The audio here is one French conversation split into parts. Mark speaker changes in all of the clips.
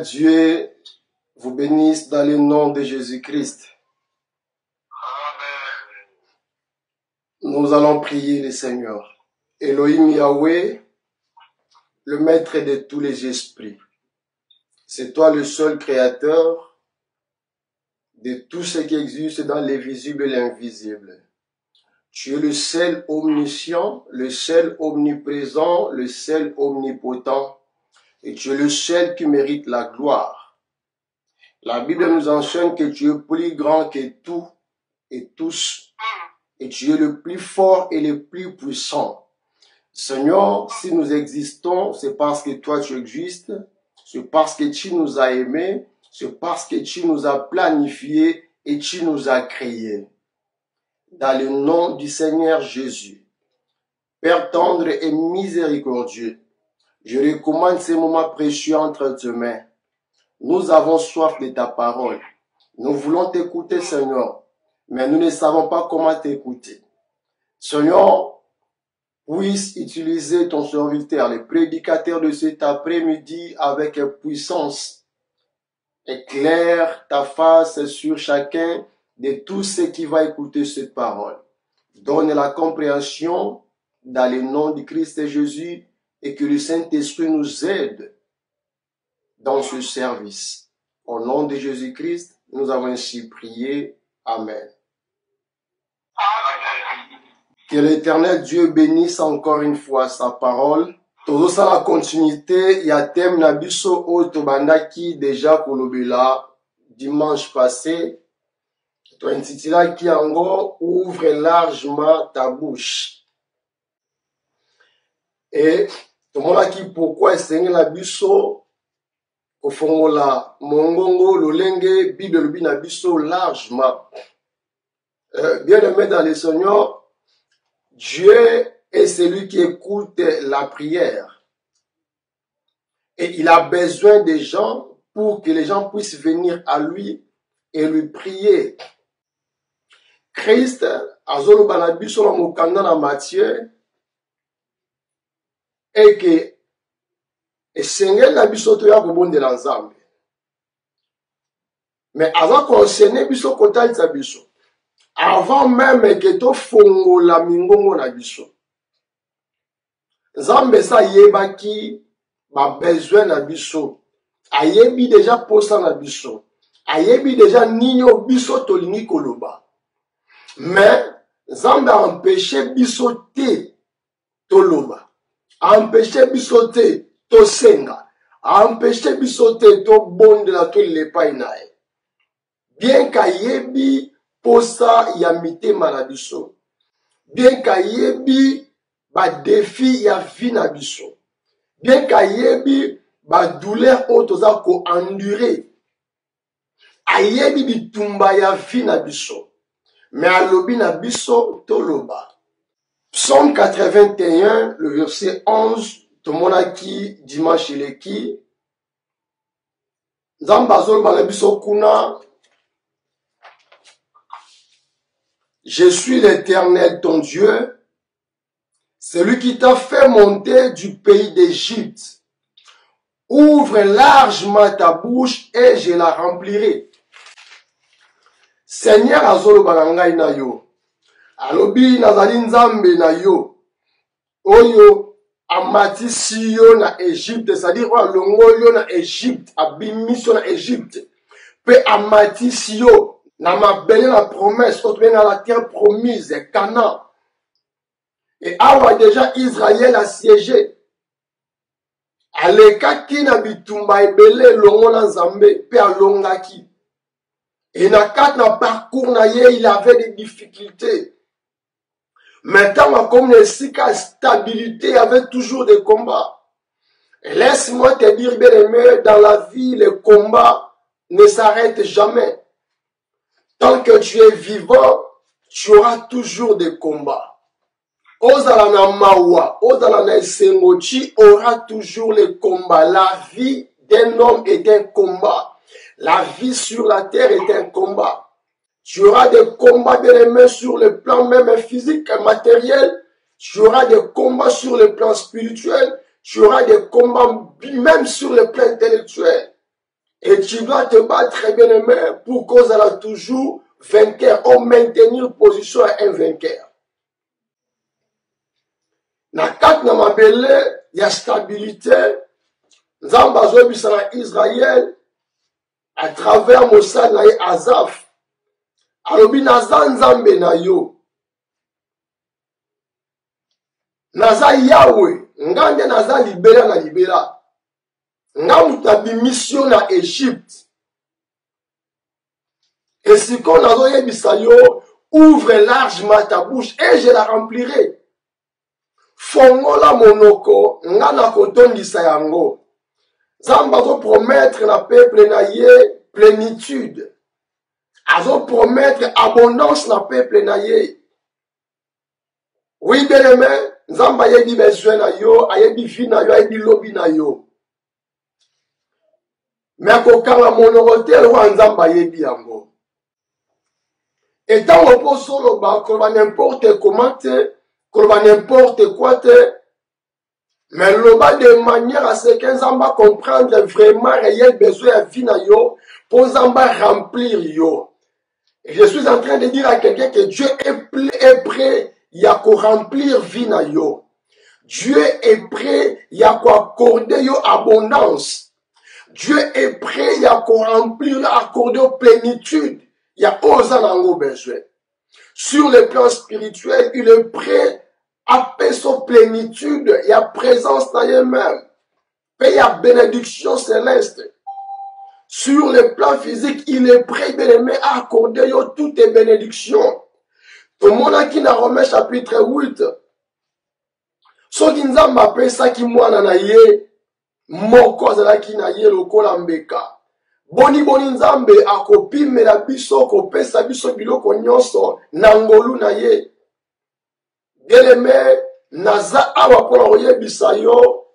Speaker 1: Dieu vous bénisse dans le nom de Jésus-Christ. Nous allons prier le Seigneur. Elohim Yahweh, le maître de tous les esprits. C'est toi le seul créateur de tout ce qui existe dans les visibles et l'invisible. Tu es le seul omniscient, le seul omniprésent, le seul omnipotent. Et tu es le seul qui mérite la gloire. La Bible nous enseigne que tu es plus grand que tout et tous. Et tu es le plus fort et le plus puissant. Seigneur, si nous existons, c'est parce que toi tu existes. C'est parce que tu nous as aimés. C'est parce que tu nous as planifiés et tu nous as créés. Dans le nom du Seigneur Jésus, Père tendre et miséricordieux, je recommande ces moments précieux entre tes mains. Nous avons soif de ta parole. Nous voulons t'écouter, Seigneur, mais nous ne savons pas comment t'écouter. Seigneur, puisse utiliser ton serviteur, le prédicateur de cet après-midi avec puissance. Éclaire ta face sur chacun de tous ceux qui vont écouter cette parole. Donne la compréhension dans le nom du Christ Jésus et que le Saint-Esprit nous aide dans ce service. Au nom de Jésus-Christ, nous avons ainsi prié. Amen. Que l'Éternel Dieu bénisse encore une fois sa parole. Toujours ça la continuité, il y a thème nabiso otobandaki déjà kolobela dimanche passé. Toi intitula qui ango ouvre largement ta bouche. Et tout le monde qui pourquoi c'est nabiso kofongola mongongo lolenge Bible nabiso largement. Bien aimé dans le Seigneur, Dieu est celui qui écoute la prière. Et il a besoin des gens pour que les gens puissent venir à lui et lui prier. Christ, azoloba na biso na mokanda na Matthieu, et que esengeli na biso toya kobondela Nzambe. Mais aza konsené biso kotalisa biso. Avant même que to fongola mingongo na biso. Nzambe sa yebaki ba besoin na biso. Ayebi déjà posa na biso. Ayebi déjà ninyo biso tolingi koloba. Mais Nzambe a empêché biso te toloba. A empêché biso te to senga. A empêché biso te to bondela to lepa inae. Bien qu'ayebi posa ya mitema na biso. Bien qu'ayebi ba défi ya vie na biso. Bien qu'ayebi ba douleur otoza ko endurer. Ayebi bitumba ya vie na biso. Mais alobi na biso toloba. Psaume 81, le verset 11, tomonaki dimanche eleki. Nzambe azoloba na biso kuna. Je suis l'Éternel ton Dieu, celui qui t'a fait monter du pays d'Égypte. Ouvre largement ta bouche et je la remplirai. Seigneur azoloba na ngai na yo. Alobi nazali Nzambe na yo. Oyo amatisi yo na Égypte, c'est-à-dire alongo yo na Égypte, abimisi yo na Égypte. Pe amatisi yo na mabele na promesse, autre dans la terre promise, Canaan. Et awa déjà Israël a siégé. Alekaki na bitumba ebele longo na Nzambe pe alongaki. Et na kat na parcours na ye, il avait des difficultés. Maintenant, comme le sika stabilité, il y avait toujours des combats. Et laisse-moi te dire, bien aimé, dans la vie, les combats ne s'arrêtent jamais. Tant que tu es vivant, tu auras toujours des combats. Ozala na mawa, ozala na esengochi, aura toujours les combats. La vie d'un homme est un combat. La vie sur la terre est un combat. Tu auras des combats bien aimés sur le plan même physique et matériel. Tu auras des combats sur le plan spirituel. Tu auras des combats même sur le plan intellectuel. Et tu dois te battre, bien aimé, pour cause à la toujours vainqueur, ou maintenir position à un vainqueur. Na kat na mabele, ya stabilité, Nzambe azobisa na Israël, à travers Mossad na ye Azaf, alobi naza Nzambe na yo. Naza Yahweh, ngande naza libera na libera. Nga mission na Égypte. Et si qu'on a yebisa yo, ouvre largement ta bouche et je la remplirai. Fongola monoko, nga na kotondisa yango. Nzambe azo promettre na peuple na ye plénitude. Azo promettre abondance na peuple na ye. Oui, bien aimé, Nzambe ayebi besoin na yo, ayebi vie na yo, ayebi lobi na yo. Mais kokanga monoko te wa Nzambe ayebi yango. Et tant on peut solo ba, koloba n'importe comment te, koloba n'importe quoi te, mais loba de manière à ce que Nzamba comprendre vraiment réel besoin à vie na yo, pour Nzamba remplir yo. Et je suis en train de dire à quelqu'un que Dieu est prêt, il y a qu'à remplir vie na yo. Dieu est prêt, il y a qu'à accorder yo abondance. Dieu est prêt, il y a qu'à remplir, accorder plénitude. Il y a aux besoin. Sur le plan spirituel, il est prêt à payer son plénitude. Il y a présence dans lui-même. Il y a bénédiction céleste. Sur le plan physique, il est prêt, bien aimé, à accorder toutes les bénédictions. Tout le monde qui n'a remis chapitre 8. Ce qui nous a appelé ça qui moi nanaye, moko zala qui na ye lokola mbeka. Boni Nzambe akopimela biso kopesa biso biloko nyonso na ngolu na ye. Bien-aimé, naza awa pona koyebisa yo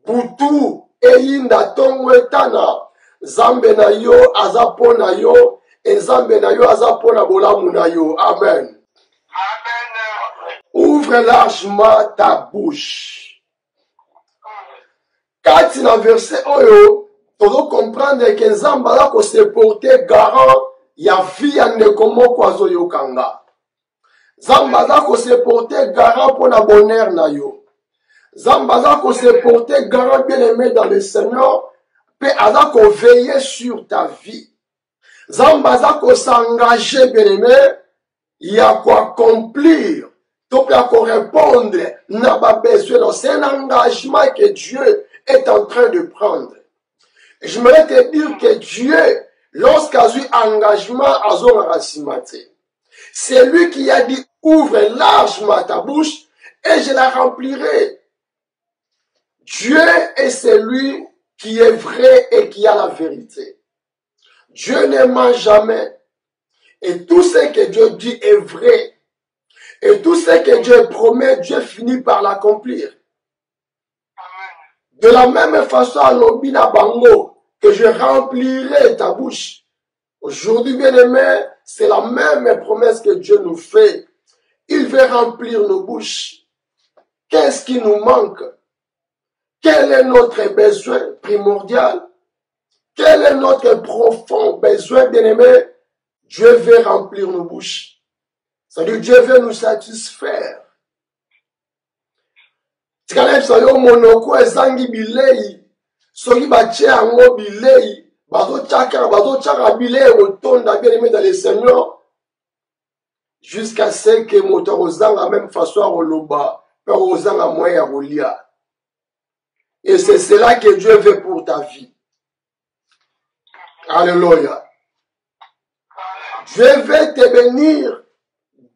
Speaker 1: butu eyinda tongo etana Nzambe na yo aza pona yo e Nzambe na yo aza pona bolamu na yo. Amen. Amen. Ouvre largement ta bouche. Kati na verset oyo tu dois comprendre que Nzambe a se porter garant ya vie ya ndeko moko azo yokanga. Nzambe a se porter garant pour la bonheur na yo. Nzambe a se porter garant bien aimé dans le Seigneur, pe a veiller sur ta vie. Nzambe a s'engager bien aimé, il y a quoi accomplir, tu peux répondre n'a pas besoin. C'est un engagement que Dieu est en train de prendre. Je me te dire que Dieu, lorsqu'il a eu engagement à son racimaté, c'est lui qui a dit ouvre largement ta bouche et je la remplirai. Dieu est celui qui est vrai et qui a la vérité. Dieu ne ment jamais. Et tout ce que Dieu dit est vrai. Et tout ce que Dieu promet, Dieu finit par l'accomplir. De la même façon, à l'obina bango, que je remplirai ta bouche. Aujourd'hui, bien-aimé, c'est la même promesse que Dieu nous fait. Il veut remplir nos bouches. Qu'est-ce qui nous manque? Quel est notre besoin primordial? Quel est notre profond besoin, bien-aimé? Dieu veut remplir nos bouches. C'est-à-dire, Dieu veut nous satisfaire. Tikalepsayo monoko ezangi bilei. Soki batie ango bilei. Bazo tchaka bilei otonda bien-aimé dans le Seigneur. Jusqu'à ce que moto ozanga même façon à roloba. Père ozanga moyen à rolia. Et c'est cela que Dieu veut pour ta vie. Alléluia. Dieu veut te bénir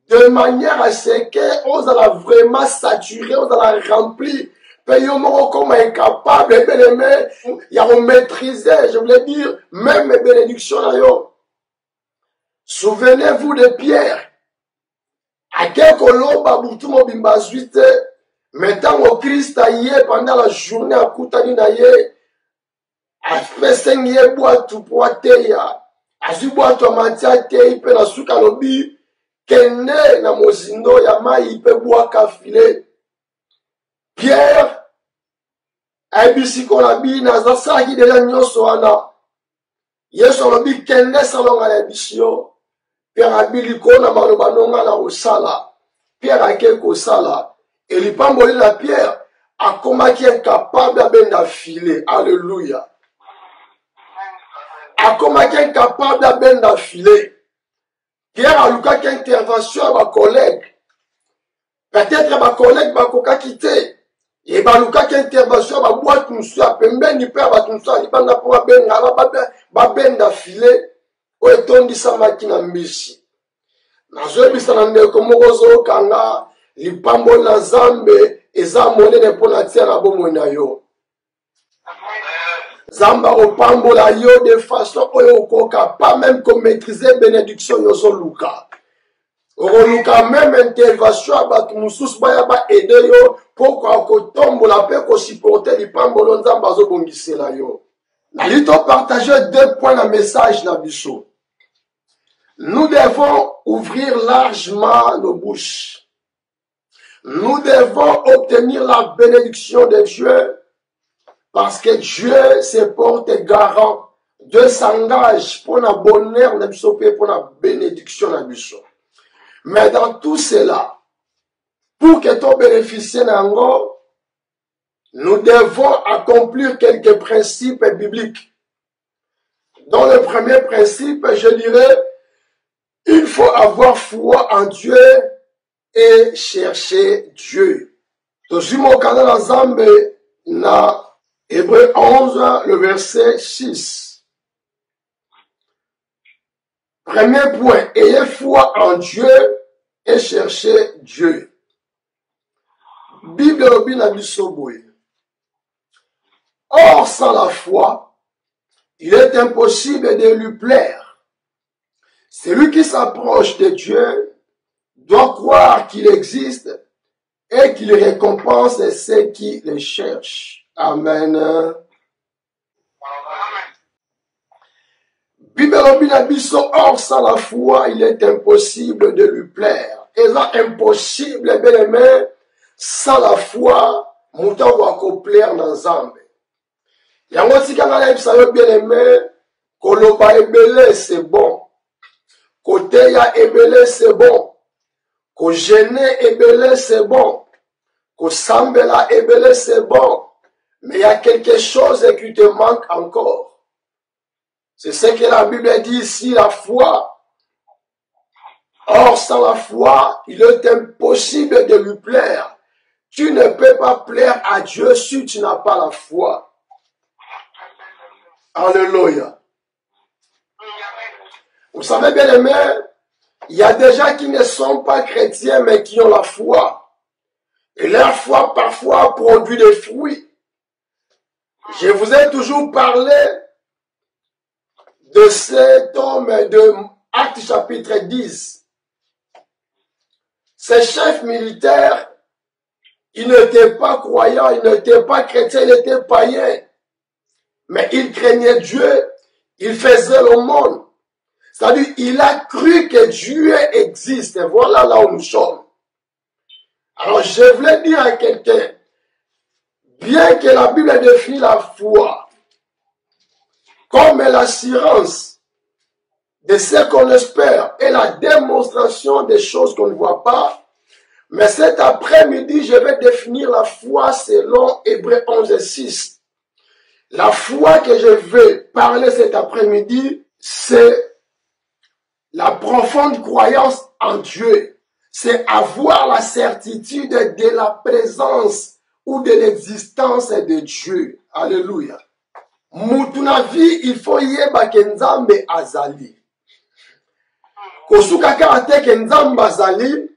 Speaker 1: de manière à ce que on allait vraiment saturer, on allait remplir. Payons comme incapable, bien aimé, il y a maîtrisé, je voulais dire, même mes bénédictions là. Souvenez-vous de Pierre. À quel colomba boutumo bimbasuite, maintenant au Christ aïe pendant la journée à Koutani naïe, a fait seigneur bois tout poiteya, a su bois tout matia te, il peut la soukalobi, kene na mozindo ya mai, il peut boire kafile. Pierre, a bisiko la bi, na zasa qui déjà nyoso ana, Yesu alobi kende salonga na bisio. Pierre abiliko na maloba nonga na osala. Pierre ake kosala. Et lipamboli na Pierre akomaki incapable abenda filer. Alléluia. Akomaki incapable abenda filer. Pierre alukaki intervention à ma collègue. Peut-être ma collègue bakoka quitté. Et balukaki intervention à ma boîte musu a pembeni pe abatunsu alibanda po babenda filer. O etondisamaki na mbisi. Nazoyebisa na ndeko moko ozokanga lipamboli na Nzambe eza monene mpo na tia na bomoi na yo. Nzambe akopambola yo de façon oyo okoka pas même ko maîtriser bénédiction yozoluka. Okoluka même intervention ya bato mosusu baya baede yo mpo kotombola mpe kosupporte lipambolo Nzambe azobongisela yo. Nali topartage deux points na message na biso. Nous devons ouvrir largement nos bouches. Nous devons obtenir la bénédiction de Dieu parce que Dieu se porte garant. Dieu s'engage pour la bonheur, pour la bénédiction. Mais dans tout cela, pour que tu bénéficies d'ango, nous devons accomplir quelques principes bibliques. Dans le premier principe, je dirais, il faut avoir foi en Dieu et chercher Dieu. Tozimo kana Nzambe na Hébreux 11, le verset 6. Premier point, ayez foi en Dieu et cherchez Dieu. Bible obina bisoboy. Or, sans la foi, il est impossible de lui plaire. Celui qui s'approche de Dieu doit croire qu'il existe et qu'il récompense ceux qui le cherchent. Amen. Or, sans la foi, il est impossible de lui plaire. Et là, impossible, bien aimé, sans la foi, mouton va plaire dans Nzambe. Yango tika na lebisa bien aimé, koloba ebele c'est bon. Côté ya ebele c'est bon. Ko gêner ebele c'est bon. Ko sambela ebele c'est bon. Mais il y a quelque chose qui te manque encore. C'est ce que la Bible dit ici, la foi. Or, sans la foi, il est impossible de lui plaire. Tu ne peux pas plaire à Dieu si tu n'as pas la foi. Alléluia. Vous savez bien aimé, il y a des gens qui ne sont pas chrétiens mais qui ont la foi. Et leur foi parfois produit des fruits. Je vous ai toujours parlé de cet homme de Actes chapitre 10. Ce chef militaire, il n'était pas croyant, il n'était pas chrétien, il était païen. Mais il craignait Dieu, il faisait l'aumône. C'est-à-dire, il a cru que Dieu existe. Et voilà là où nous sommes. Alors, je voulais dire à quelqu'un, bien que la Bible définit la foi comme l'assurance de ce qu'on espère et la démonstration des choses qu'on ne voit pas, mais cet après-midi, je vais définir la foi selon Hébreux 11 et 6. La foi que je vais parler cet après-midi, c'est la profonde croyance en Dieu. C'est avoir la certitude de la présence ou de l'existence de Dieu. Alléluia. Mutuna vie, il faut yeba ke Nzambe azali. Kosuka karate ke Nzambe azali,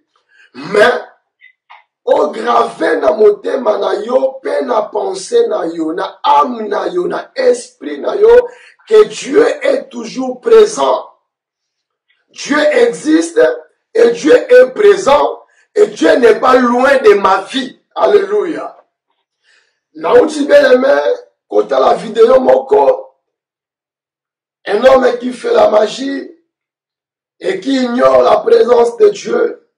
Speaker 1: mais o grave na motema na yo, pe na pensée na yo, na âme na yo, na esprit na yo, que Dieu est toujours présent. Dieu existe et Dieu est présent et Dieu n'est pas loin de ma vie. Alléluia. Naouti bien aimé, quand à la vidéo moko, un homme qui fait la magie et qui ignore la présence de Dieu,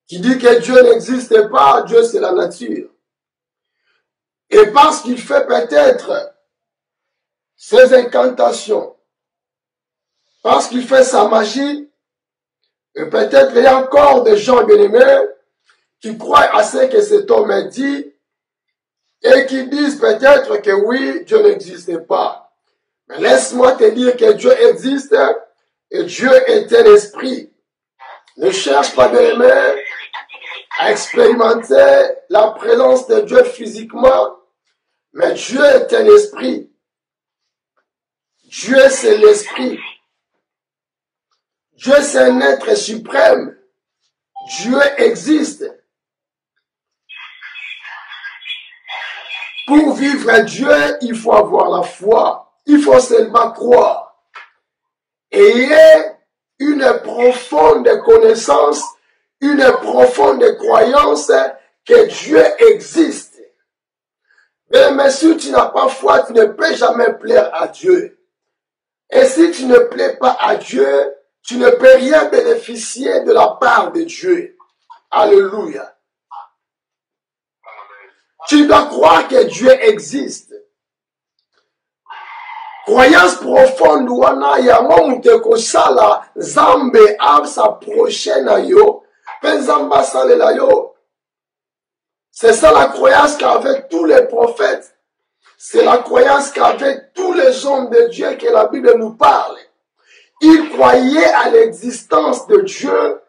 Speaker 1: qui dit que Dieu n'existe pas, Dieu c'est la nature. Et parce qu'il fait peut-être ses incantations, parce qu'il fait sa magie. Et peut-être il y a encore des gens bien-aimés qui croient à ce que cet homme a dit et qui disent peut-être que oui, Dieu n'existe pas. Mais laisse-moi te dire que Dieu existe et Dieu est un esprit. Ne cherche pas, bien-aimé, à expérimenter la présence de Dieu physiquement, mais Dieu est un esprit. Dieu, c'est l'esprit. Dieu, c'est un être suprême. Dieu existe. Pour vivre Dieu, il faut avoir la foi. Il faut seulement croire. Ayez une profonde connaissance, une profonde croyance que Dieu existe. Mais si tu n'as pas foi, tu ne peux jamais plaire à Dieu. Et si tu ne plais pas à Dieu, tu ne peux rien bénéficier de la part de Dieu. Alléluia. Tu dois croire que Dieu existe. Croyance profonde wana yango muteko sala Nzambe s'approcher na yo, pe Nzambe asalela yo. C'est ça la croyance qu'avec tous les prophètes. C'est la croyance qu'avec tous les hommes de Dieu que la Bible nous parle. Ils croyaient à l'existence de Dieu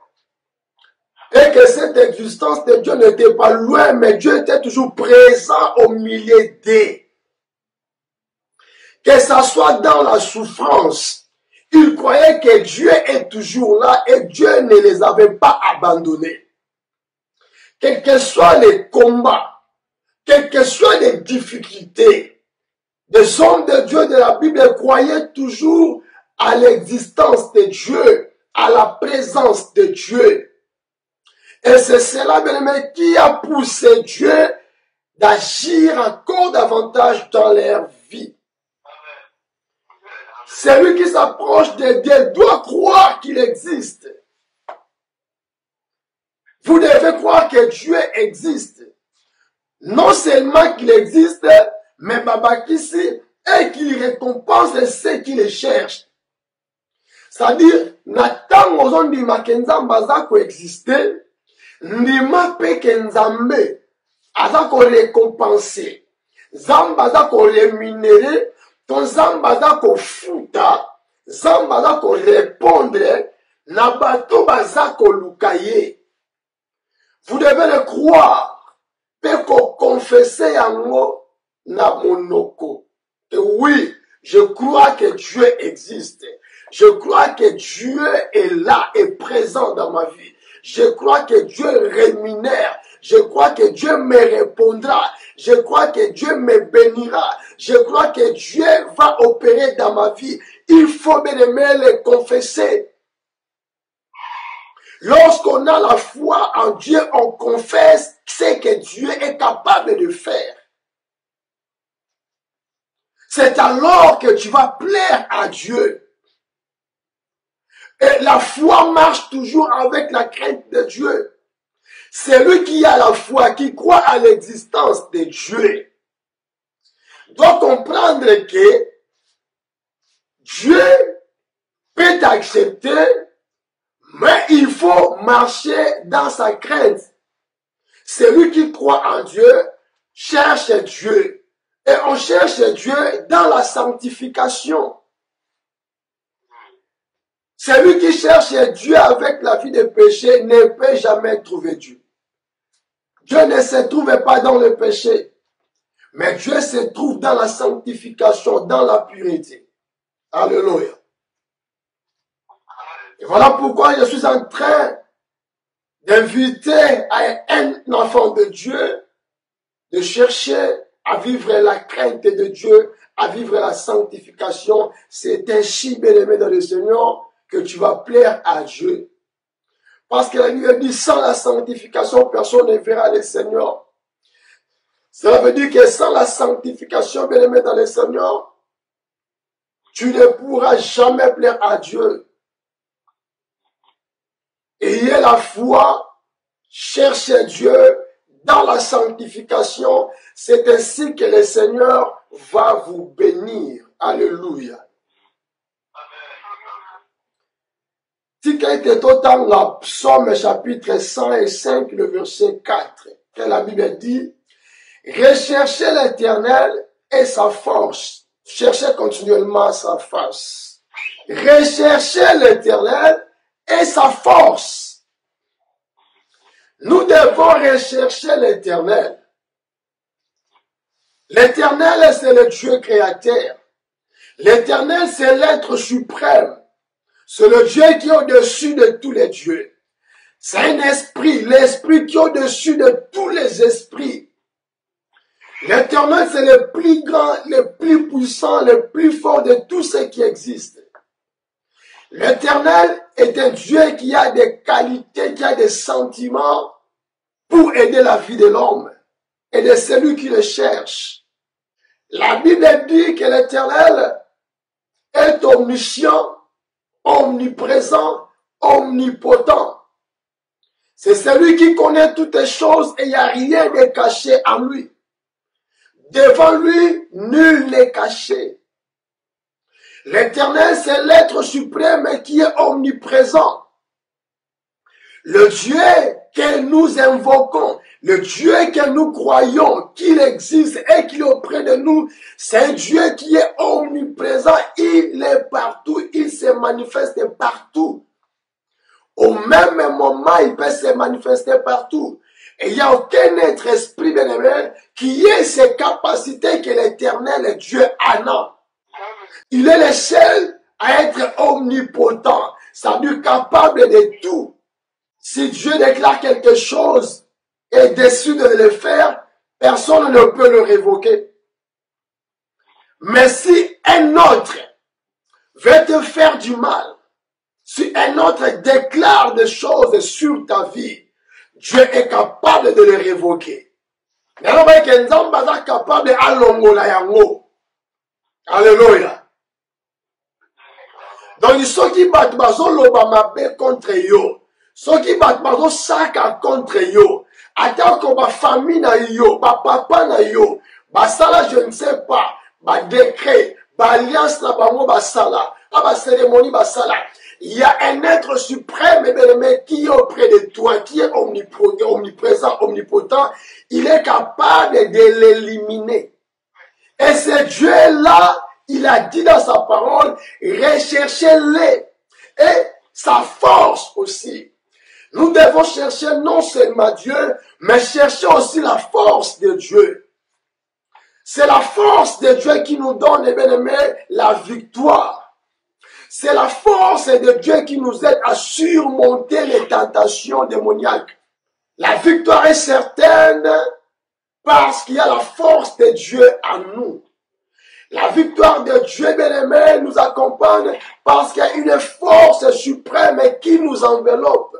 Speaker 1: et que cette existence de Dieu n'était pas loin, mais Dieu était toujours présent au milieu d'eux. Que ça soit dans la souffrance, ils croyaient que Dieu est toujours là et Dieu ne les avait pas abandonnés. Quels que soient les combats, quelles que soient les difficultés, les hommes de Dieu de la Bible croyaient toujours à l'existence de Dieu, à la présence de Dieu. Et c'est cela, bien-aimé, qui a poussé Dieu d'agir encore davantage dans leur vie. Celui qui s'approche de Dieu doit croire qu'il existe. Vous devez croire que Dieu existe. Non seulement qu'il existe, mais Babakisi, et qu'il récompense ceux qui le cherchent. C'est-à-dire, Nathan Ozondima Kenzamba aza coexister, Ndima pe Kenzambe aza ko récompenser. Zamba aza ko rémunérer, ton Zamba aza ko futa, Zamba aza ko répondre, Nabato baza ko lukaye. Vous devez le croire, pe ko confesser yango na monoko. Et oui, je crois que Dieu existe. Je crois que Dieu est là et présent dans ma vie. Je crois que Dieu rémunère. Je crois que Dieu me répondra. Je crois que Dieu me bénira. Je crois que Dieu va opérer dans ma vie. Il faut bien aimer le confesser. Lorsqu'on a la foi en Dieu, on confesse ce que Dieu est capable de faire. C'est alors que tu vas plaire à Dieu. Et la foi marche toujours avec la crainte de Dieu. C'est lui qui a la foi, qui croit à l'existence de Dieu, doit comprendre que Dieu peut t'accepter, mais il faut marcher dans sa crainte. Celui qui croit en Dieu cherche Dieu. Et on cherche Dieu dans la sanctification. Celui qui cherche Dieu avec la vie de péché ne peut jamais trouver Dieu. Dieu ne se trouve pas dans le péché, mais Dieu se trouve dans la sanctification, dans la pureté. Alléluia. Et voilà pourquoi je suis en train d'inviter un enfant de Dieu de chercher à vivre la crainte de Dieu, à vivre la sanctification. C'est ainsi, bien-aimé dans le Seigneur, que tu vas plaire à Dieu. Parce que la Bible dit, sans la sanctification, personne ne verra le Seigneur. Cela veut dire que sans la sanctification, bien-aimé dans le Seigneur, tu ne pourras jamais plaire à Dieu. Ayez la foi, cherchez Dieu dans la sanctification. C'est ainsi que le Seigneur va vous bénir. Alléluia. Tika total la Psaume chapitre 105, le verset 4, que la Bible dit, recherchez l'Éternel et sa force. Cherchez continuellement sa face. Recherchez l'Éternel et sa force. Nous devons rechercher l'Éternel. L'Éternel, c'est le Dieu créateur. L'Éternel, c'est l'être suprême. C'est le Dieu qui est au-dessus de tous les dieux. C'est un esprit, l'esprit qui est au-dessus de tous les esprits. L'Éternel, c'est le plus grand, le plus puissant, le plus fort de tout ce qui existe. L'Éternel est un Dieu qui a des qualités, qui a des sentiments pour aider la vie de l'homme et de celui qui le cherche. La Bible dit que l'Éternel est omniscient, omniprésent, omnipotent. C'est celui qui connaît toutes les choses et il n'y a rien de caché en lui. Devant lui, nul n'est caché. L'Éternel, c'est l'être suprême qui est omniprésent. Le Dieu que nous invoquons, le Dieu que nous croyons qu'il existe et qu'il est auprès de nous, c'est un Dieu qui est omniprésent. Il est partout, il se manifeste partout. Au même moment, il peut se manifester partout. Et il n'y a aucun être esprit bien-aimé qui ait ces capacités que l'Éternel Dieu en a. Il est le seul à être omnipotent, c'est-à-dire capable de tout. Si Dieu déclare quelque chose et décide de le faire, personne ne peut le révoquer. Mais si un autre veut te faire du mal, si un autre déclare des choses sur ta vie, Dieu est capable de les révoquer. Alléluia. Donc, ceux qui battent l'obama contre yo, ceux qui battent saka contre yo, attends ba famille na yo, ba papa na yo, ba sala je ne sais pas, ba décret, ba alliance na bango ba sala, ba cérémonie ba sala. Il y a un être suprême et qui est auprès de toi, qui est omniprésent, omnipotent. Il est capable de l'éliminer. Et ce Dieu-là, il a dit dans sa parole, recherchez-les. Et sa force aussi. Nous devons chercher non seulement Dieu, mais chercher aussi la force de Dieu. C'est la force de Dieu qui nous donne, bien aimé, la victoire. C'est la force de Dieu qui nous aide à surmonter les tentations démoniaques. La victoire est certaine parce qu'il y a la force de Dieu en nous. La victoire de Dieu, bien-aimé, nous accompagne parce qu'il y a une force suprême qui nous enveloppe.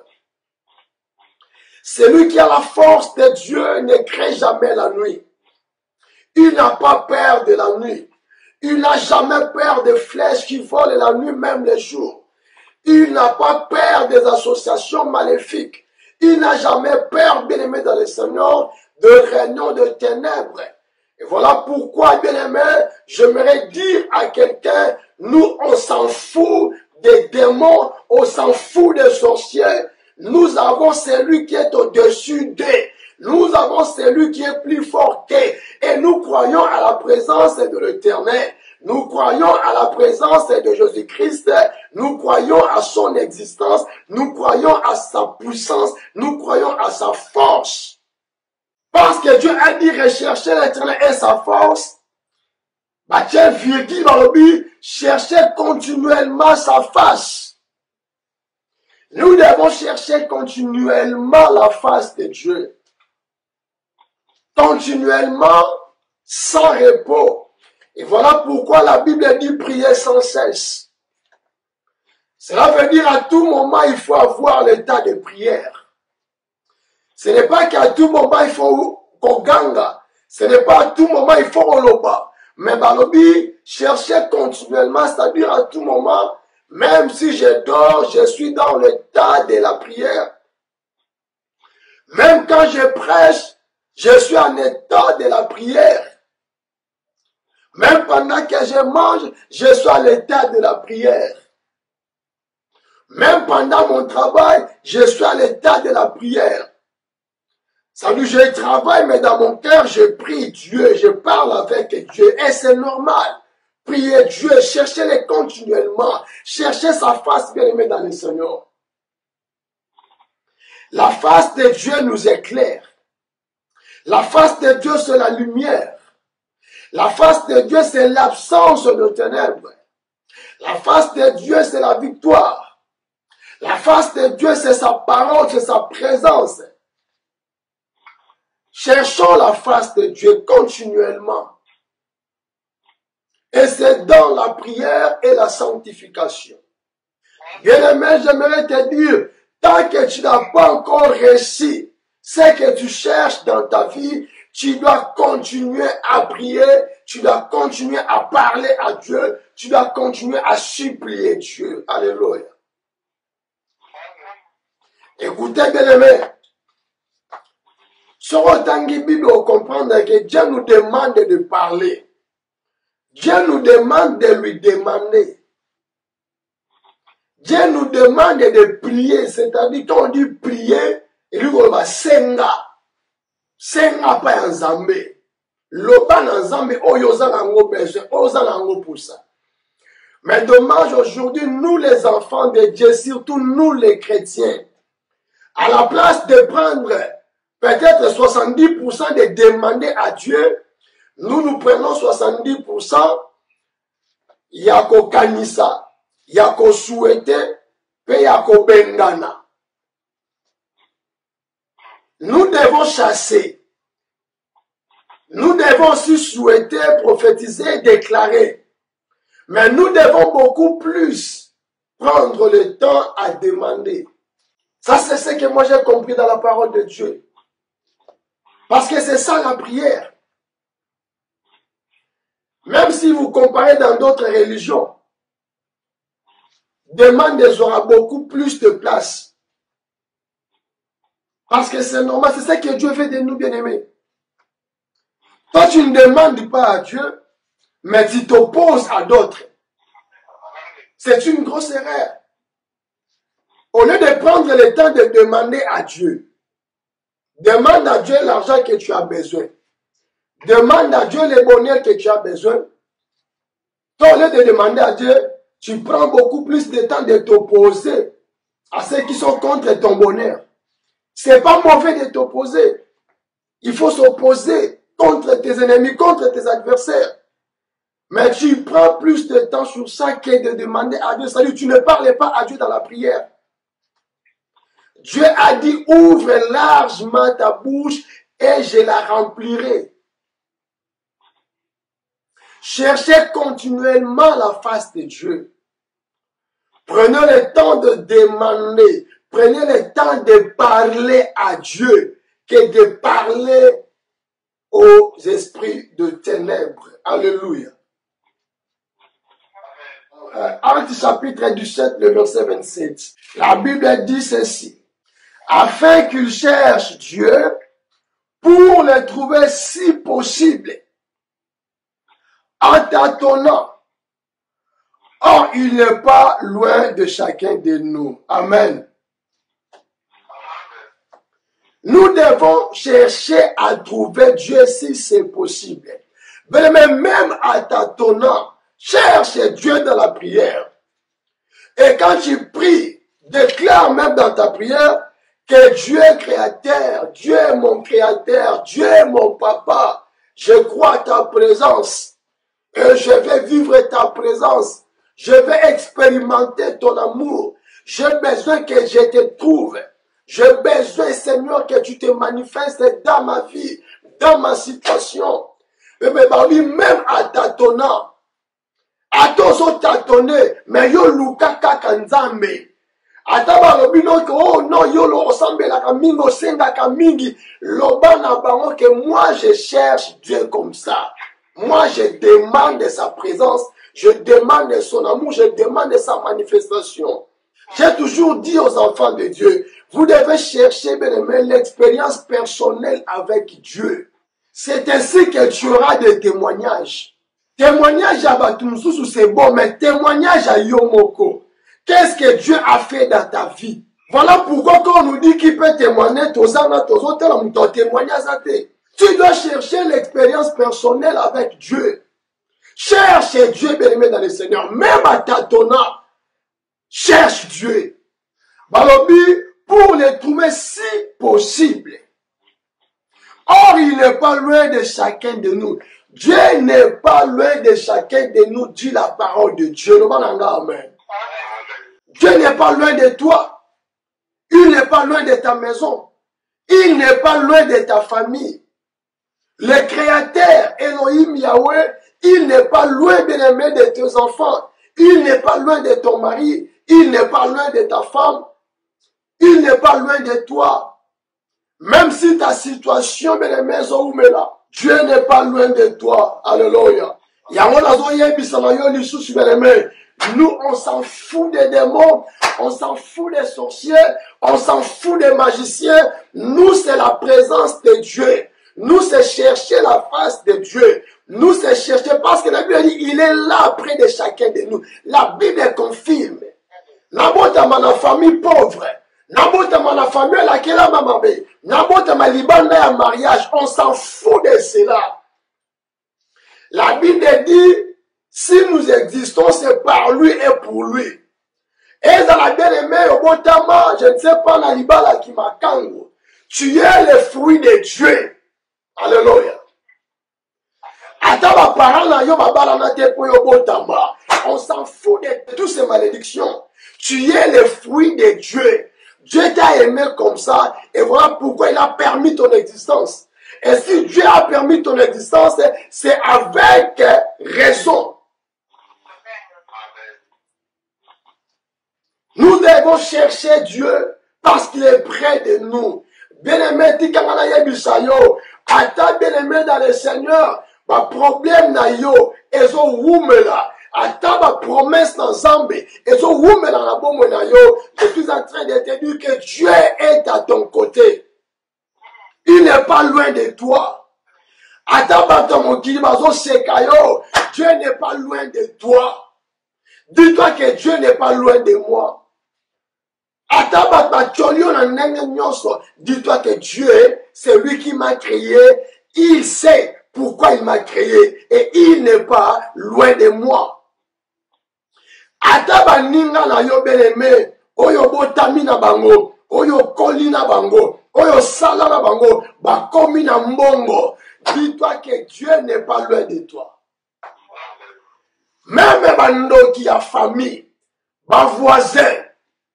Speaker 1: Celui qui a la force de Dieu ne craint jamais la nuit. Il n'a pas peur de la nuit. Il n'a jamais peur des flèches qui volent la nuit, même le jour. Il n'a pas peur des associations maléfiques. Il n'a jamais peur, bien-aimé dans le Seigneur, de réunions de ténèbres. Et voilà pourquoi, bien-aimé, j'aimerais dire à quelqu'un, nous, on s'en fout des démons, on s'en fout des sorciers. Nous avons celui qui est au-dessus d'eux. Nous avons celui qui est plus fort qu'eux. Et nous croyons à la présence de l'Éternel. Nous croyons à la présence de Jésus-Christ. Nous croyons à son existence. Nous croyons à sa puissance. Nous croyons à sa force. Parce que Dieu a dit rechercher l'Éternel et sa force. Bah tiens, virgule dans le but, chercher continuellement sa face. Nous devons chercher continuellement la face de Dieu. Continuellement, sans repos. Et voilà pourquoi la Bible dit prier sans cesse. Cela veut dire à tout moment, il faut avoir l'état de prière. Ce n'est pas qu'à tout moment, il faut qu'on ganga. Ce n'est pas à tout moment, il faut qu'on loba. Mais balobi, chercher continuellement, c'est-à-dire à tout moment, même si je dors, je suis dans l'état de la prière. Même quand je prêche, je suis en état de la prière. Même pendant que je mange, je suis à l'état de la prière. Même pendant mon travail, je suis à l'état de la prière. Ça veut dire, je travaille, mais dans mon cœur, je prie Dieu, je parle avec Dieu. Et c'est normal. Prier Dieu, cherchez-le continuellement. Cherchez sa face bien-aimée dans le Seigneur. La face de Dieu nous éclaire. La face de Dieu, c'est la lumière. La face de Dieu, c'est l'absence de ténèbres. La face de Dieu, c'est la victoire. La face de Dieu, c'est sa parole, c'est sa présence. Cherchons la face de Dieu continuellement. Et c'est dans la prière et la sanctification. Bien-aimé, j'aimerais te dire, tant que tu n'as pas encore réussi ce que tu cherches dans ta vie, tu dois continuer à prier, tu dois continuer à parler à Dieu, tu dois continuer à supplier Dieu. Alléluia. Écoutez, bien-aimé, sur autant que Bible, on comprend que Dieu nous demande de parler. Dieu nous demande de lui demander. Dieu nous demande de prier, c'est-à-dire quand on dit prier, il dit qu'on va senga. Senga pa nzambe. Loba na nzambe oyo za nango besoin, oza nango pour ça. Mais dommage aujourd'hui, nous les enfants de Dieu, surtout nous les chrétiens, à la place de prendre peut-être 70% de demander à Dieu, nous prenons 70%, yako kanisa, yako souhaiter, pe yako bengana. Nous devons chasser. Nous devons aussi souhaiter, prophétiser, déclarer. Mais nous devons beaucoup plus prendre le temps à demander. Ça, c'est ce que moi j'ai compris dans la parole de Dieu. Parce que c'est ça la prière. Même si vous comparez dans d'autres religions, demande aura beaucoup plus de place. Parce que c'est normal, c'est ça que Dieu fait de nous, bien-aimés. Toi, tu ne demandes pas à Dieu, mais tu t'opposes à d'autres. C'est une grosse erreur. Au lieu de prendre le temps de demander à Dieu, demande à Dieu l'argent que tu as besoin. Demande à Dieu le bonheur que tu as besoin. Toi, au lieu de demander à Dieu, tu prends beaucoup plus de temps de t'opposer à ceux qui sont contre ton bonheur. C'est pas mauvais de t'opposer. Il faut s'opposer contre tes ennemis, contre tes adversaires. Mais tu prends plus de temps sur ça que de demander à Dieu. C'est-à-dire, tu ne parles pas à Dieu dans la prière. Dieu a dit, ouvre largement ta bouche et je la remplirai. Cherchez continuellement la face de Dieu. Prenez le temps de demander. Prenez le temps de parler à Dieu que de parler aux esprits de ténèbres. Alléluia. Actes chapitre 17, le verset 27. La Bible dit ceci. Afin qu'ils cherchent Dieu pour le trouver si possible. En tâtonnant. Or, il n'est pas loin de chacun de nous. Amen. Nous devons chercher à trouver Dieu si c'est possible. Mais même à tâtonnant, cherche Dieu dans la prière. Et quand tu pries, déclare même dans ta prière que Dieu est créateur, Dieu est mon créateur, Dieu est mon papa. Je crois à ta présence et je vais vivre ta présence. Je vais expérimenter ton amour. J'ai besoin que je te trouve. J'ai besoin, Seigneur, que tu te manifestes dans ma vie, dans ma situation. Mais même à tâtonnant, à tous tâtonner, mais yo luka kaka nzambe. Ataba lobino que oh non yo lo ressemble la kamingo senga kamingi loba na bango que moi je cherche Dieu comme ça. Moi je demande sa présence, je demande son amour, je demande sa manifestation. J'ai toujours dit aux enfants de Dieu, vous devez chercher, bien aimé, l'expérience personnelle avec Dieu. C'est ainsi que tu auras des témoignages. Témoignage à Batumsusu, c'est bon, mais témoignage à Yomoko. Qu'est-ce que Dieu a fait dans ta vie? Voilà pourquoi quand on nous dit qu'il peut témoigner, tu dois chercher l'expérience personnelle avec Dieu. Cherche Dieu, bien-aimé dans le Seigneur. Même à tâtonnant, cherche Dieu. Balobi, pour le trouver si possible. Or, il n'est pas loin de chacun de nous. Dieu n'est pas loin de chacun de nous, dit la parole de Dieu. Amen. Dieu n'est pas loin de toi. Il n'est pas loin de ta maison. Il n'est pas loin de ta famille. Le Créateur, Elohim Yahweh, il n'est pas loin, bien-aimé, de tes enfants. Il n'est pas loin de ton mari. Il n'est pas loin de ta femme. Il n'est pas loin de toi. Même si ta situation, bien-aimé, Dieu n'est pas loin de toi. Alléluia. Nous, on s'en fout des démons, on s'en fout des sorciers, on s'en fout des magiciens. Nous, c'est la présence de Dieu. Nous, c'est chercher la face de Dieu. Nous, c'est chercher, parce que la Bible dit, il est là près de chacun de nous. La Bible confirme. N'abota ma famille pauvre. N'abota ma famille laquelle ma maman. N'abota ma libana à mariage. On s'en fout de cela. La Bible dit, si nous existons, c'est par lui et pour lui. Et dans la bien-aimée, je ne sais pas, dans l'ibala qui m'a kango. Tu es le fruit de Dieu. Alléluia. On s'en fout de toutes ces malédictions. Tu es le fruit de Dieu. Dieu t'a aimé comme ça. Et voilà pourquoi il a permis ton existence. Et si Dieu a permis ton existence, c'est avec raison. Nous devons chercher Dieu parce qu'il est près de nous. Bien-aimé, ata bien-aimé dans le Seigneur, ma problème na yo, ezo wumela, ata ma promesse na Zambé, ezo wumela na bomo na yo, je suis en train de te dire que Dieu est à ton côté. Il n'est pas loin de toi. Ata batomokili bazo sekayo, Dieu n'est pas loin de toi. Dis-toi que Dieu n'est pas loin de moi. Dis-toi que Dieu, c'est lui qui m'a créé. Il sait pourquoi il m'a créé. Et il n'est pas loin de moi. Ataba ninga na yo beleme, oyo botami na bango, oyo koli na bango, oyo sala na bango, bakomi na mbongo. Dis-toi que Dieu n'est pas loin de toi. Même bando qui a famille, ba voisin,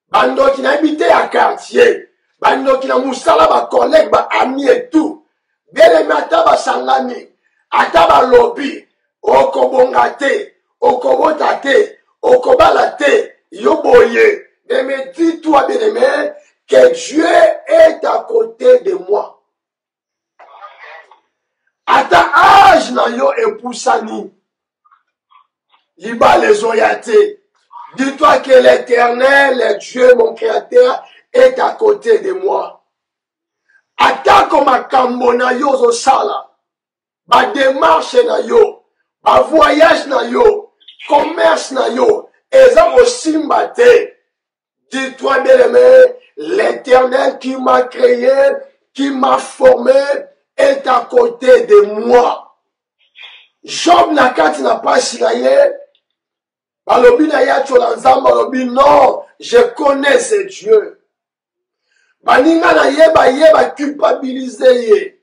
Speaker 1: bando qui n'a habité à quartier, bando qui n'a moussala ba collègue, ba ami et tout. Beleme ataba sangani, ataba lobby, okobongate, okobotate, okobalate, yoboye. Mais dis-toi bien-aimé que Dieu est à côté de moi. Ata âge na yo epusani. Liba les oyate. Dis-toi que l'Éternel, le Dieu, mon Créateur, est à côté de moi. Ata comme makambo na yo zo sala. Ba démarche na yo. Ba voyage na yo. Commerce na yo. Eza osimba te. Dis-toi bien-aimé, l'Éternel qui m'a créé, qui m'a formé, est à côté de moi. Job n'a kati na pasi na ye. Balobi na ya cholanzam balobi non, je connais ce Dieu. Baninga na ye ba culpabiliser ye.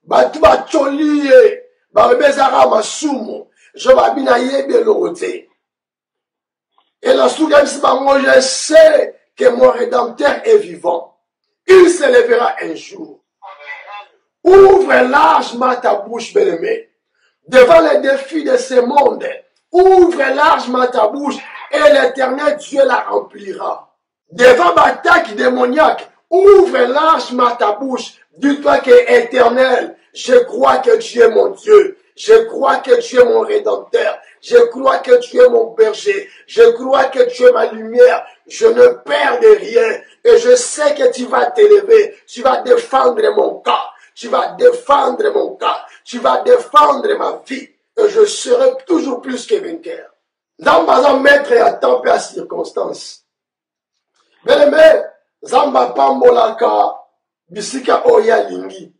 Speaker 1: Batu ba choli ye. Ba rebezara masumu. Je babi na ye belorote. Et la soudaine, je sais que mon Rédempteur est vivant. Il se lèvera un jour. Ouvre largement ta bouche, bien-aimé. Devant les défis de ce monde, ouvre largement ta bouche et l'Éternel Dieu la remplira. Devant l'attaque démoniaque, ouvre largement ta bouche. Dis-toi que Éternel, je crois que tu es mon Dieu. Je crois que tu es mon Rédempteur. Je crois que tu es mon berger. Je crois que tu es ma lumière. Je ne perds de rien. Et je sais que tu vas t'élever. Tu vas défendre mon cas. Tu vas défendre mon cas. Tu vas défendre ma vie. et je serai toujours plus que vainqueur. Zamba maître à temps et à circonstance. Bien-aimé, Zamba pambolaka bisika oya lingi.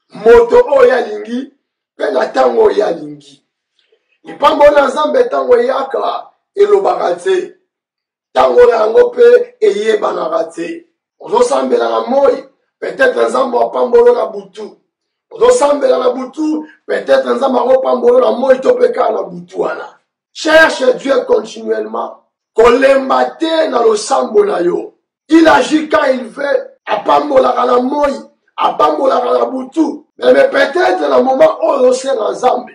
Speaker 1: Moto oya lingi, pena tango oya lingi. Ipambola Nzambe tango yaka elobaka te. Tango yango pe eyebana te. Ozosambela na moi, peut-être Nzambe apambolo na butu. Ozosambela na butu, peut-être Nzambe apambolo na moi to peka na butu wana. Cherche Dieu continuellement. Kolemba te na losambo na yo. Il agit quand il veut. Apambola na moi, apambola na butu. Mais peut-être dans le moment où on s'est Nzambe.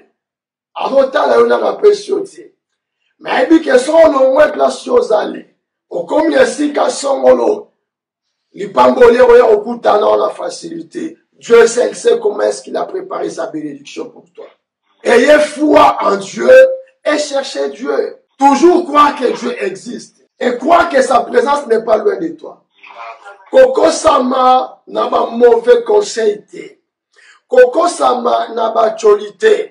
Speaker 1: Azotala yo na mapesi te. Mais ebi ke solo mwe place ozali. Okomi esika songolo. Lipamboli oya okutana la facilité. Dieu seul sait comment est-ce qu'il a préparé sa bénédiction pour toi. Ayez foi en Dieu et cherchez Dieu. Toujours croire que Dieu existe. Et croire que sa présence n'est pas loin de toi. Koko Sama n'a pas mauvais conseil. Koko Sama n'a pas cholité.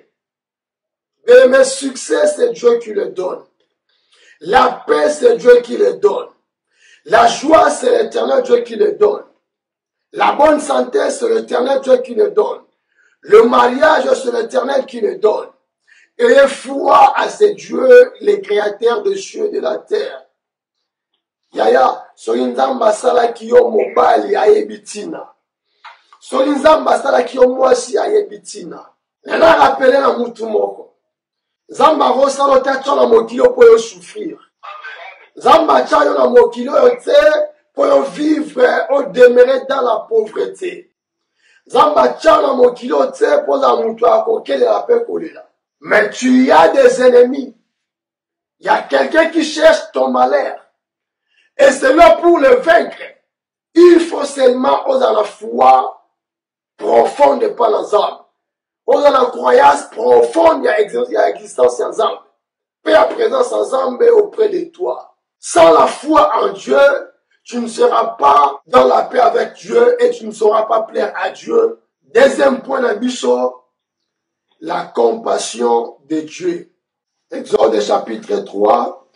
Speaker 1: Mais mes succès, c'est Dieu qui le donne. La paix, c'est Dieu qui le donne. La joie, c'est l'éternel Dieu qui le donne. La bonne santé, c'est l'éternel Dieu qui le donne. Le mariage, c'est l'éternel qui le donne. Ayez foi à ces dieux, les créateurs des cieux et de la terre. Yaya, solinzamba sala kiyo mobali ayebitina. Solinzamba sala kiyo mwasi ayebitina. Nana rappelé na mutu moko. Zamba rosalo tacho na mokilo po yo souffrir. Zamba chayo na mokilo yo te po yo vivre ou demeurer dans la pauvreté. Zamba chayo na mokilo te po za mutu akokele la pe kolela. Mais tu as des ennemis. Il y a quelqu'un qui cherche ton malheur. Et c'est là pour le vaincre. Il faut seulement oser la foi profonde par les âmes. Oser la croyance profonde, il y a existence ensemble. Paix à présence ensemble auprès de toi. Sans la foi en Dieu, tu ne seras pas dans la paix avec Dieu et tu ne sauras pas plaire à Dieu. Deuxième point d'ambition, la compassion de Dieu. Exode chapitre 3,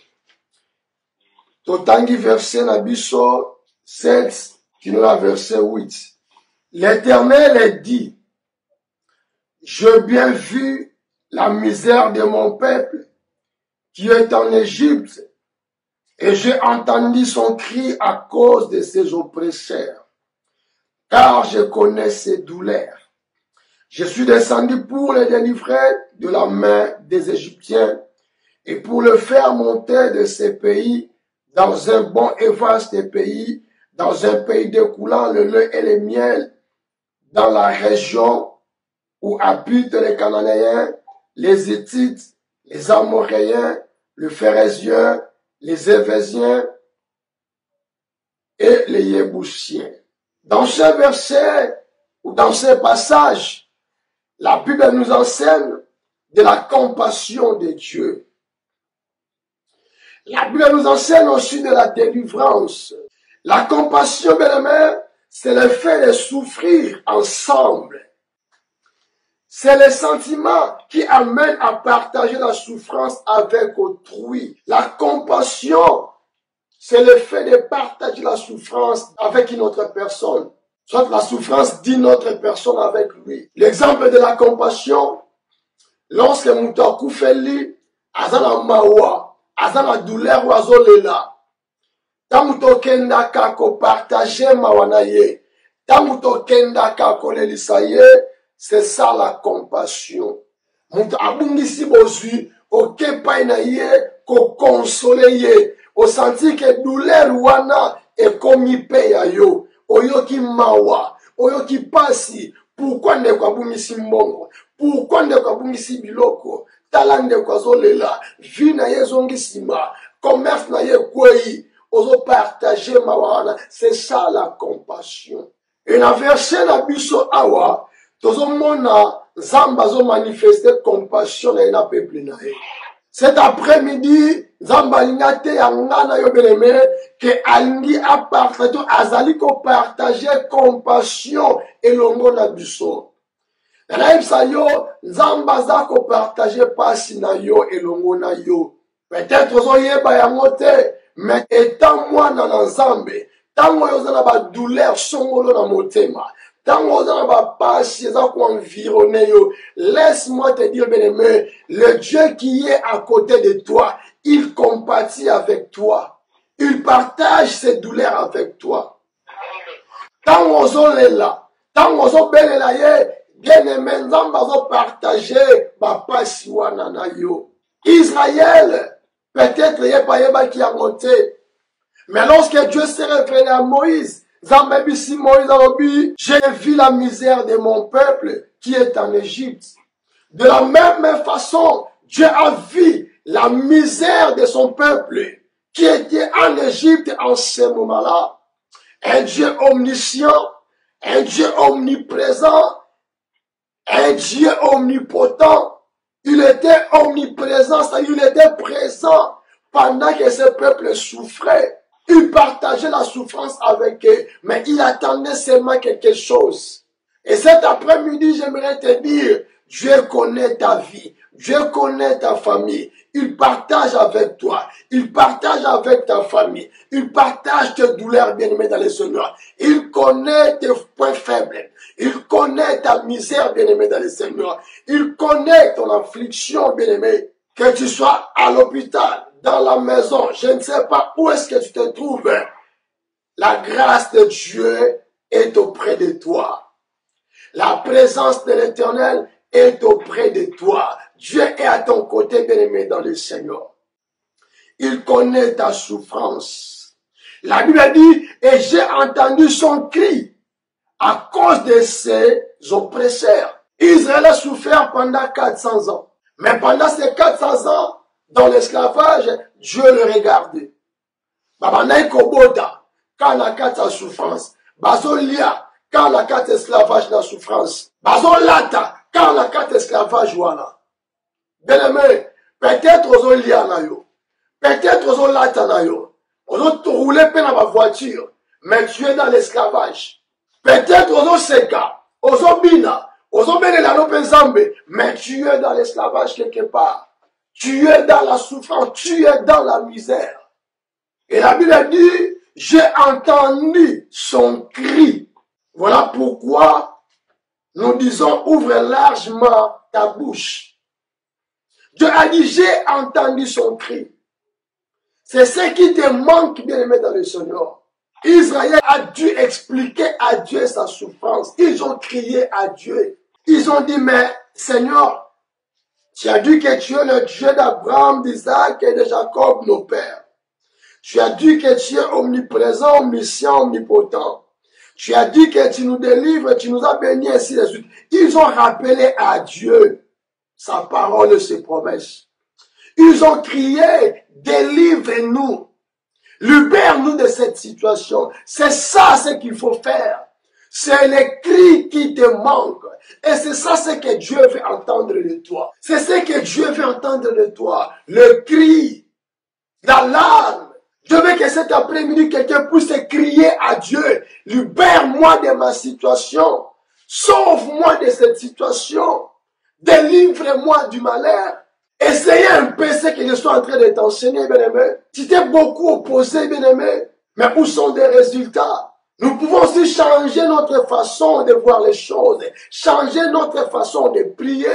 Speaker 1: totangi verset n'abisso 7, qui nous a verset 8. L'Éternel est dit, j'ai bien vu la misère de mon peuple qui est en Égypte et j'ai entendu son cri à cause de ses oppresseurs, car je connais ses douleurs. Je suis descendu pour le délivrer de la main des Égyptiens et pour le faire monter de ces pays dans un bon et vaste pays, dans un pays découlant le lait et le miel, dans la région où habitent les Cananéens, les Hittites, les Amoréens, les Phérésiens, les Évésiens et les Yébousiens. Dans ce verset ou dans ce passage, la Bible nous enseigne de la compassion de Dieu. La Bible nous enseigne aussi de la délivrance. La compassion, bien aimé, c'est le fait de souffrir ensemble. C'est le sentiment qui amène à partager la souffrance avec autrui. La compassion, c'est le fait de partager la souffrance avec une autre personne. Soit la souffrance d'une autre personne avec lui. L'exemple de la compassion, lorsque Moutakou Feli, Azana Mawa, Azana douleur ou Azolela, Tamuto Kenda Kako partager Mawanaye, Tamuto Kenda Kako Lelisaye, c'est ça la compassion. Mouta abungisi bozui, oke painaye, ko consoleye, o senti que douleur wana e komi peya yo. Oyoki mawa, oyoki pasi, pourquoi ne kwa bungisi mbongo, pourquoi ne kwa bungisi biloko, talande kwa zolela, vie na ye zongisima, commerce na ye kwei, ozo partager mawana, c'est ça la compassion. Et la verset na biso awa, tozo mona Zamba zo manifester compassion na ina peuple na ye. Cet après-midi, Zamba ingate yangana yo beleme que alingi a partager azali ko partager compassion et longo na biso. Nanaïbsa yo, Nzambaza ko partager pasi na yo elongo na yo. Peut-être ozo yeba yango te, mais étant moi na Nzambe, tango yo na ba douleur songolo na motema, tango yo na ba pasi eza ko environner yo, laisse-moi te dire bien-aimé, le Dieu qui est à côté de toi, il compatit avec toi. Il partage ses douleurs avec toi. Tango ozo lela, tango ozo belela ye, bien-aimé, Nzamba zo partager ba pasi wana na yo. Israël, peut-être il n'y a pas qui a monté. Mais lorsque Dieu s'est révélé à Moïse, Moïse a dit, j'ai vu la misère de mon peuple qui est en Égypte. De la même façon, Dieu a vu la misère de son peuple qui était en Égypte en ce moment-là. Un Dieu omniscient, un Dieu omniprésent, un Dieu omnipotent. Il était omniprésent, c'est-à-dire il était présent pendant que ce peuple souffrait. Il partageait la souffrance avec eux, mais il attendait seulement quelque chose. Et cet après-midi, j'aimerais te dire, Dieu connaît ta vie, Dieu connaît ta famille. Il partage avec toi, il partage avec ta famille, il partage tes douleurs, bien-aimés dans le Seigneur. Il connaît tes points faibles, il connaît ta misère, bien-aimé dans le Seigneur. Il connaît ton affliction, bien-aimé. Que tu sois à l'hôpital, dans la maison, je ne sais pas où est-ce que tu te trouves. La grâce de Dieu est auprès de toi. La présence de l'Éternel est auprès de toi. Dieu est à ton côté, bien-aimé dans le Seigneur. Il connaît ta souffrance. La Bible dit, et j'ai entendu son cri à cause de ses oppresseurs. Israël a souffert pendant 400 ans. Mais pendant ces 400 ans, dans l'esclavage, Dieu le regardait. Babanaï Koboda, quand la carte a souffrance. Bazolia, quand la carte esclavage n'a souffrance. Bazolata, quand la carte esclavage voilà. Bien-aimé, peut-être aux Olia na yo. Peut-être aux Olata na yo. Aux autres rouler dans ma voiture. Mais tu es dans l'esclavage. Peut-être aux Oseka, aux Obina, aux Obenelano Penzambe. Mais tu es dans l'esclavage quelque part. Tu es dans la souffrance. Tu es dans la misère. Et la Bible dit, j'ai entendu son cri. Voilà pourquoi nous disons, ouvre largement ta bouche. Dieu a dit, j'ai entendu son cri. C'est ce qui te manque, bien-aimé dans le Seigneur. Israël a dû expliquer à Dieu sa souffrance. Ils ont crié à Dieu. Ils ont dit, mais Seigneur, tu as dit que tu es le Dieu d'Abraham, d'Isaac et de Jacob, nos pères. Tu as dit que tu es omniprésent, omniscient, omnipotent. Tu as dit que tu nous délivres, tu nous as bénis, ainsi de suite. Ils ont rappelé à Dieu sa parole et ses promesses. Ils ont crié, délivre-nous. Libère-nous de cette situation. C'est ça ce qu'il faut faire. C'est les cris qui te manquent. Et c'est ça ce que Dieu veut entendre de toi. C'est ce que Dieu veut entendre de toi. Le cri, la larme. Je veux que cet après-midi, quelqu'un puisse crier à Dieu. Libère-moi de ma situation. Sauve-moi de cette situation. Délivre-moi du malheur. Essayez un peu ce que je suis en train de t'enseigner, bien-aimé. Tu t'es beaucoup opposé, bien-aimé. Mais où sont les résultats? Nous pouvons aussi changer notre façon de voir les choses. Changer notre façon de prier.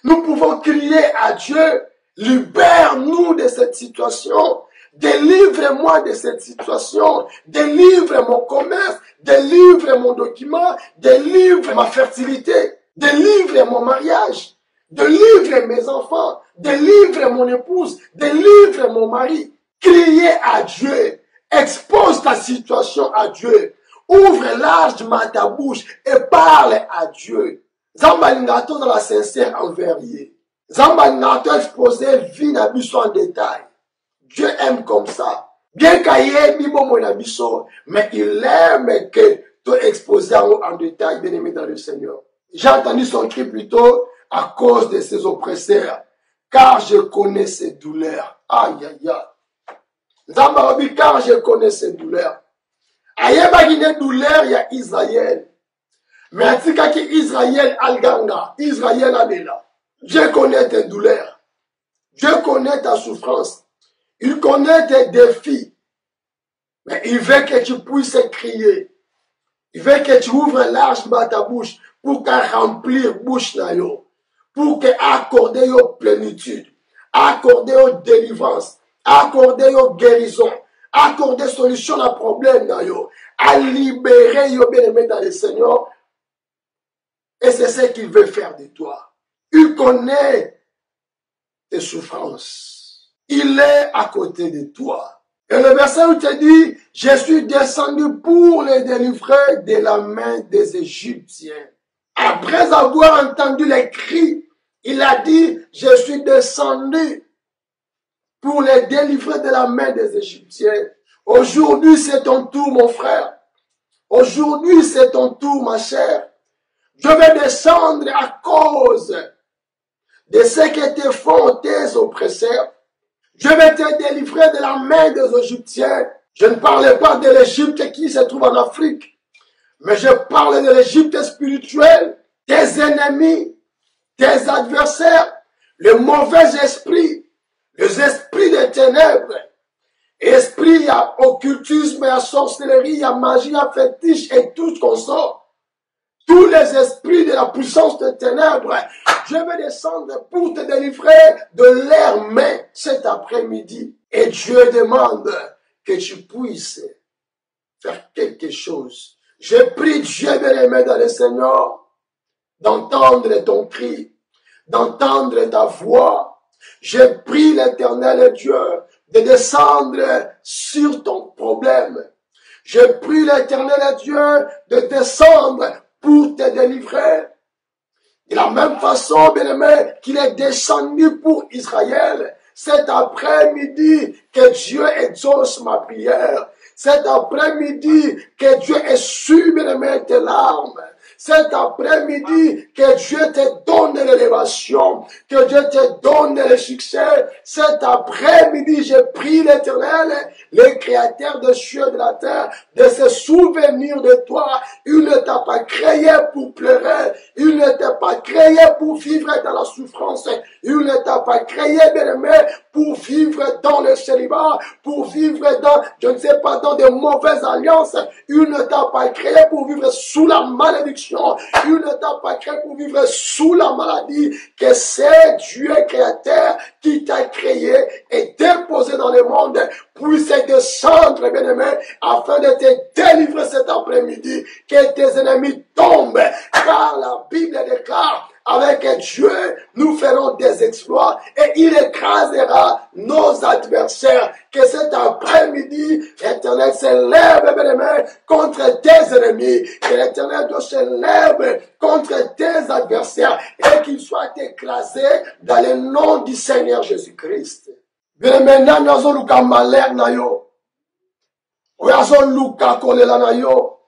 Speaker 1: Nous pouvons crier à Dieu. Libère-nous de cette situation. Délivre-moi de cette situation. Délivre mon commerce. Délivre mon document. Délivre ma fertilité. Délivre mon mariage. Délivre mes enfants. Délivre mon épouse. Délivre mon mari. Criez à Dieu. Expose ta situation à Dieu. Ouvre largement ta bouche et parle à Dieu. Zambalingato dans la sincère envers-y. Zambalingato exposer vie na biso en détail. Dieu aime comme ça. Bien qu'il bibo mon abisso, mais il aime que tu exposes en détail, bien aimé dans le Seigneur. J'ai entendu son cri plutôt à cause de ses oppresseurs, car je connais ses douleurs. Aïe, aïe, aïe. Zambarobi, car je connais ses douleurs. Ayeba guiné douleur, il y a Israël. Mais atika ki Israël alganga, Israël adela. Dieu connaît tes douleurs. Dieu connaît ta souffrance. Il connaît tes défis. Mais il veut que tu puisses crier. Il veut que tu ouvres largement ta bouche pour qu'elle remplir bouche na yo. Pour qu'elle accorde yo plénitude. Accorder yo délivrance. Accorder yo guérison. Accorder solution à problème na yo. À libérer yo bien-aimé dans le Seigneur. Et c'est ce qu'il veut faire de toi. Il connaît tes souffrances. Il est à côté de toi. Et le verset où te dit, je suis descendu pour les délivrer de la main des Égyptiens. Après avoir entendu les cris, il a dit, je suis descendu pour les délivrer de la main des Égyptiens. Aujourd'hui, c'est ton tour, mon frère. Aujourd'hui, c'est ton tour, ma chère. Je vais descendre à cause de ce que te font tes oppresseurs. Je vais te délivrer de la main des Égyptiens. Je ne parle pas de l'Égypte qui se trouve en Afrique, mais je parle de l'Égypte spirituelle, tes ennemis, tes adversaires, les mauvais esprits, les esprits des ténèbres. Esprit, il y a occultisme, il y a sorcellerie, il y a magie, il y a fétiche et tout ce qu'on sort. Tous les esprits de la puissance des ténèbres, je vais descendre pour te délivrer de leurs mains cet après-midi. Et Dieu demande que tu puisses faire quelque chose. Je prie Dieu bien-aimé dans le Seigneur d'entendre ton cri, d'entendre ta voix. Je prie l'Éternel Dieu de descendre sur ton problème. Je prie l'Éternel Dieu de descendre pour te délivrer. De la même façon, bien-aimé, qu'il est descendu pour Israël, cet après-midi, que Dieu exauce ma prière. Cet après-midi, que Dieu essuie, bien-aimé, tes larmes. Cet après-midi, que Dieu te donne l'élévation, que Dieu te donne le succès. Cet après-midi, je prie l'Éternel, le Créateur des cieux et de la terre, de se souvenir de toi. Il ne t'a pas créé pour pleurer. Il ne t'a pas créé pour vivre dans la souffrance. Il ne t'a pas créé, bien-aimé, pour vivre dans le célibat, pour vivre dans, je ne sais pas, dans de mauvaises alliances. Il ne t'a pas créé pour vivre sous la malédiction. Il ne t'a pas créé pour vivre sous la maladie. Que c'est Dieu créateur qui t'a créé et déposé dans le monde puisse descendre, bien-aimé, afin de te délivrer cet après-midi. Que tes ennemis tombent, car la Bible déclare, avec Dieu, nous ferons des exploits et il écrasera nos adversaires. Que cet après-midi, l'Éternel se lève, bien-aimé, contre tes ennemis. Que l'Éternel se lève contre tes adversaires et qu'il soit écrasé dans le nom du Seigneur Jésus-Christ. Bien-aimé, nazo luka malheur na yo. Oyazo luka kolela na yo.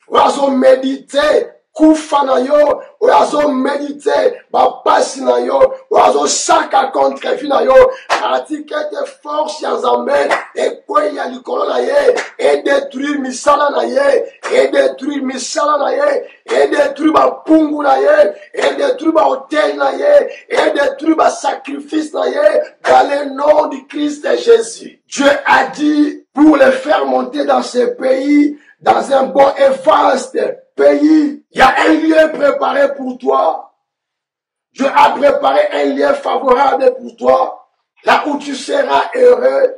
Speaker 1: Oyazo méditer. Kufa na yo, oyazo méditer, bapasi na yo, oyazo chaka contre fi na yo, atike te force ya Nzambe, ekwe ya likolo na ye, et détruire misala na ye, et détruire misala na ye, et détruire ba pungu na ye, et détruire ba hôtel na ye, et détruire ba sacrifice na ye, dans le nom du Christ Jésus. Dieu a dit, pour les faire monter dans ce pays, dans un bon et vaste pays, il y a un lieu préparé pour toi. Dieu a préparé un lieu favorable pour toi, là où tu seras heureux,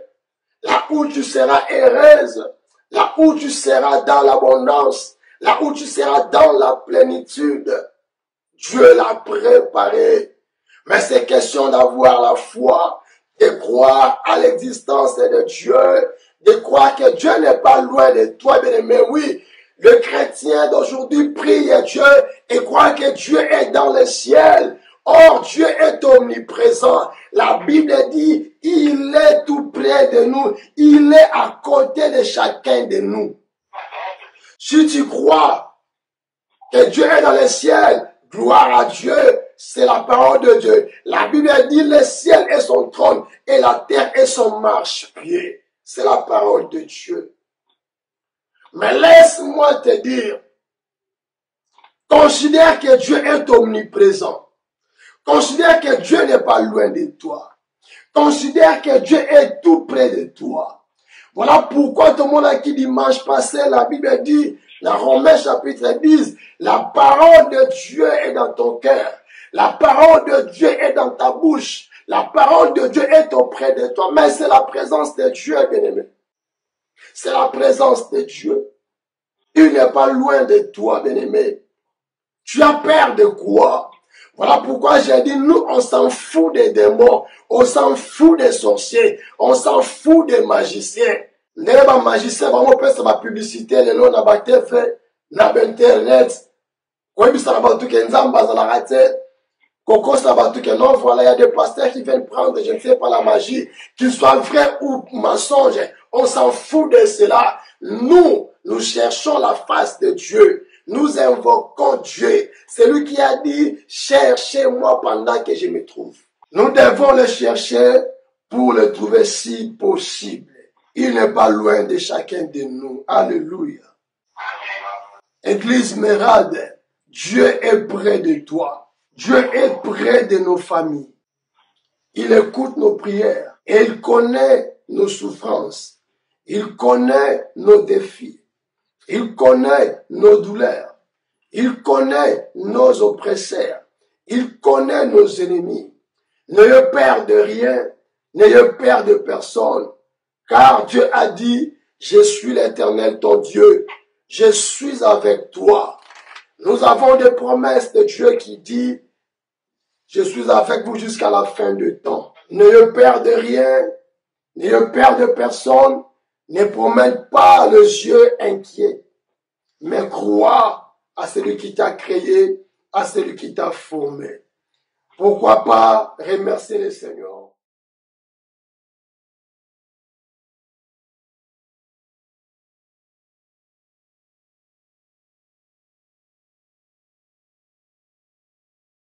Speaker 1: là où tu seras heureuse, là où tu seras dans l'abondance, là où tu seras dans la plénitude. Dieu l'a préparé. Mais c'est question d'avoir la foi, de croire à l'existence de Dieu, de croire que Dieu n'est pas loin de toi, bien-aimé. Oui, le chrétien d'aujourd'hui prie à Dieu et croit que Dieu est dans le ciel. Or, Dieu est omniprésent. La Bible dit, il est tout près de nous. Il est à côté de chacun de nous. Si tu crois que Dieu est dans le ciel, gloire à Dieu, c'est la parole de Dieu. La Bible dit, le ciel est son trône et la terre est son marchepied. C'est la parole de Dieu. Mais laisse-moi te dire Considère que Dieu est omniprésent. Considère que Dieu n'est pas loin de toi. Considère que Dieu est tout près de toi. Voilà pourquoi tout le monde a qui dimanche passé, la Bible dit, dans Romains chapitre 10, la parole de Dieu est dans ton cœur. La parole de Dieu est dans ta bouche. La parole de Dieu est auprès de toi. Mais c'est la présence de Dieu, bien-aimé. C'est la présence de Dieu. Il n'est pas loin de toi, bien-aimé. Tu as peur de quoi? Voilà pourquoi j'ai dit, nous, on s'en fout des démons, on s'en fout des sorciers, on s'en fout des magiciens. Les magiciens, vraiment, peut faire ma publicité, les lots, n'a fait, n'a internet. Quoi, il s'en va tout qu'un zamba, la raté. Coco, ça va tout que non, voilà, il y a des pasteurs qui viennent prendre, je ne sais pas la magie, qu'ils soient vrais ou mensonges. On s'en fout de cela. Nous cherchons la face de Dieu. Nous invoquons Dieu. C'est lui qui a dit, cherchez-moi pendant que je me trouve. Nous devons le chercher pour le trouver si possible. Il n'est pas loin de chacun de nous. Alléluia. Église Mérade, Dieu est près de toi. Dieu est près de nos familles. Il écoute nos prières et il connaît nos souffrances. Il connaît nos défis. Il connaît nos douleurs. Il connaît nos oppresseurs. Il connaît nos ennemis. N'ayez peur de rien. N'ayez peur de personne. Car Dieu a dit, je suis l'Éternel ton Dieu. Je suis avec toi. Nous avons des promesses de Dieu qui dit, je suis avec vous jusqu'à la fin du temps. N'ayez peur de rien, n'ayez peur de personne, ne promène pas les yeux inquiets, mais crois à celui qui t'a créé, à celui qui t'a formé. Pourquoi pas remercier le Seigneur?